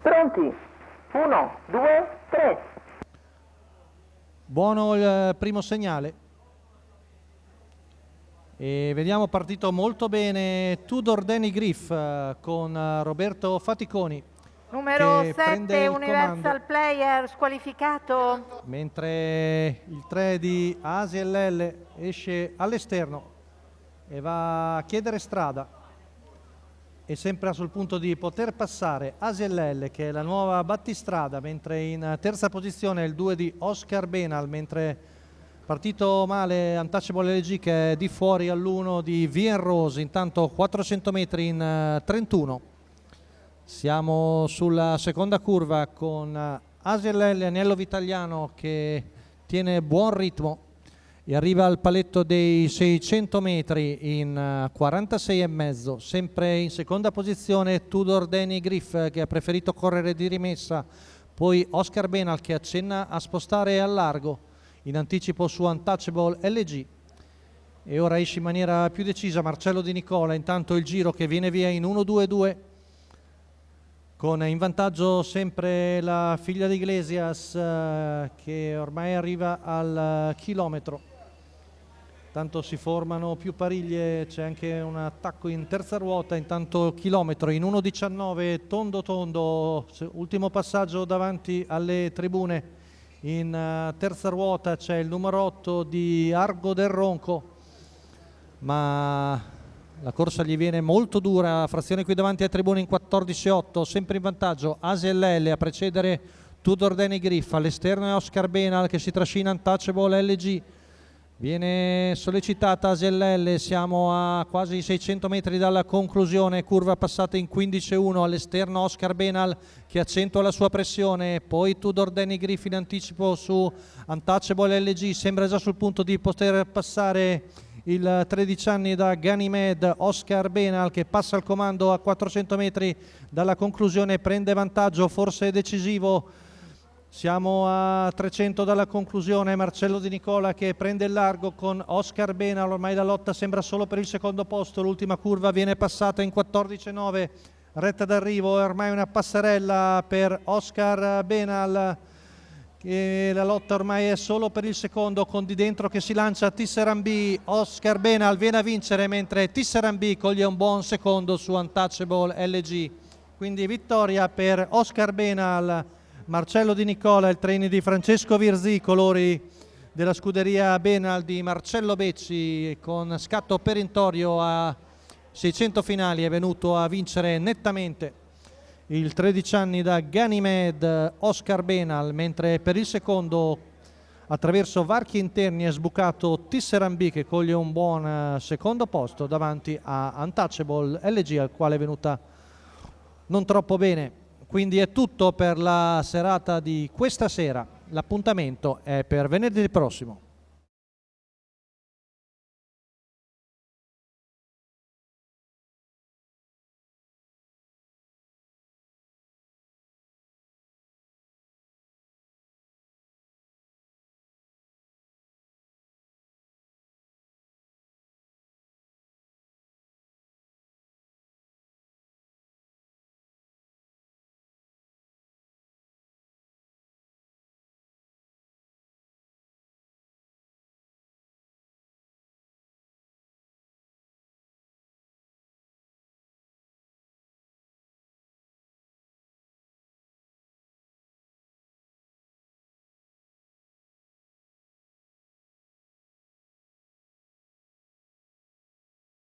Pronti? 1, 2, 3. Buono il primo segnale. E vediamo partito molto bene Tudor Danny Griff con Roberto Faticoni. Numero che 7 Universal comando, Player squalificato. mentre il 3 di ASL esce all'esterno e va a chiedere strada e sempre sul punto di poter passare ASL, che è la nuova battistrada, mentre in terza posizione il 2 di Oscar Benal, mentre partito male Untouchable LG che è di fuori all'1 di Vien Rose, intanto 400 metri in 31. Siamo sulla seconda curva con ASL Agnello Vitaliano che tiene buon ritmo e arriva al paletto dei 600 metri in 46,5. Sempre in seconda posizione Tudor Danny Griff che ha preferito correre di rimessa, poi Oscar Benal che accenna a spostare al largo in anticipo su Untouchable LG. E ora esce in maniera più decisa Marcello Di Nicola, intanto il giro che viene via in 1-2-2 con in vantaggio sempre la figlia di Iglesias che ormai arriva al chilometro. Tanto si formano più pariglie, c'è anche un attacco in terza ruota, intanto chilometro in 1.19 tondo tondo, ultimo passaggio davanti alle tribune. In terza ruota c'è il numero 8 di Argo del Ronco, ma la corsa gli viene molto dura, frazione qui davanti alle tribune in 14,8, sempre in vantaggio ASL a precedere Tudor Danny Griff, all'esterno è Oscar Benal che si trascina Untouchable LG. Viene sollecitata ASL, siamo a quasi 600 metri dalla conclusione, curva passata in 15,1, all'esterno Oscar Benal che accentua la sua pressione, poi Tudor Danny Griff in anticipo su Untouchable LG, sembra già sul punto di poter passare il 13 anni da Ganymede. Oscar Benal che passa al comando a 400 metri dalla conclusione, prende vantaggio, forse decisivo. Siamo a 300 dalla conclusione, Marcello Di Nicola che prende il largo con Oscar Benal, ormai la lotta sembra solo per il secondo posto, l'ultima curva viene passata in 14,9, retta d'arrivo, è ormai una passerella per Oscar Benal, che la lotta ormai è solo per il secondo, con di dentro che si lancia Tisserandbee. Oscar Benal viene a vincere mentre Tisserandbee coglie un buon secondo su Untouchable LG, quindi vittoria per Oscar Benal, Marcello Di Nicola, il trainer di Francesco Virzì, colori della scuderia Benal di Marcello Becci, con scatto perentorio a 600 finali è venuto a vincere nettamente il 13 anni da Ganymede Oscar Benal, mentre per il secondo attraverso varchi interni è sbucato Tisserandbee che coglie un buon secondo posto davanti a Untouchable LG al quale è venuta non troppo bene. Quindi è tutto per la serata di questa sera, l'appuntamento è per venerdì prossimo.